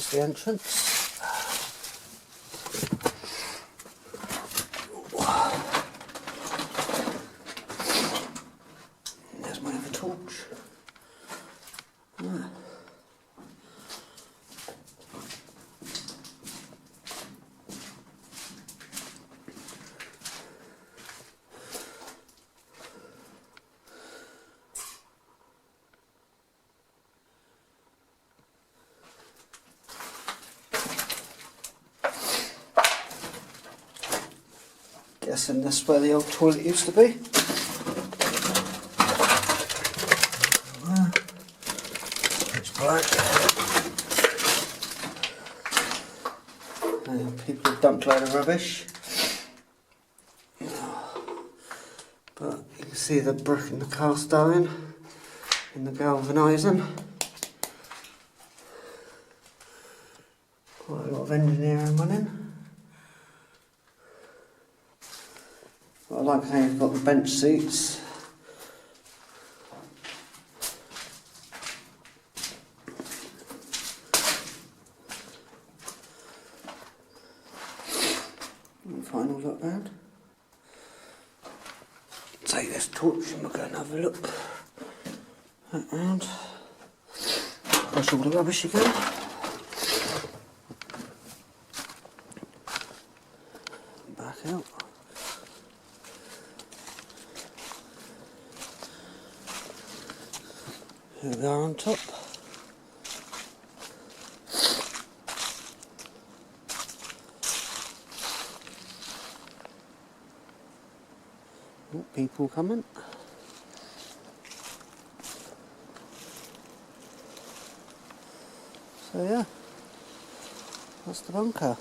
that's the entrance. There's my other torch. Guessing that's where the old toilet used to be. It's black. People have dumped a load of rubbish. But you can see the brick and the cast iron and the galvanising. Quite a lot of engineering running. I like how you've got the bench seats. Final look round. Take this torch and we'll go and have a look round. Brush all the rubbish again. Back out. Here we are on top. Oh, people coming. So yeah, that's the bunker.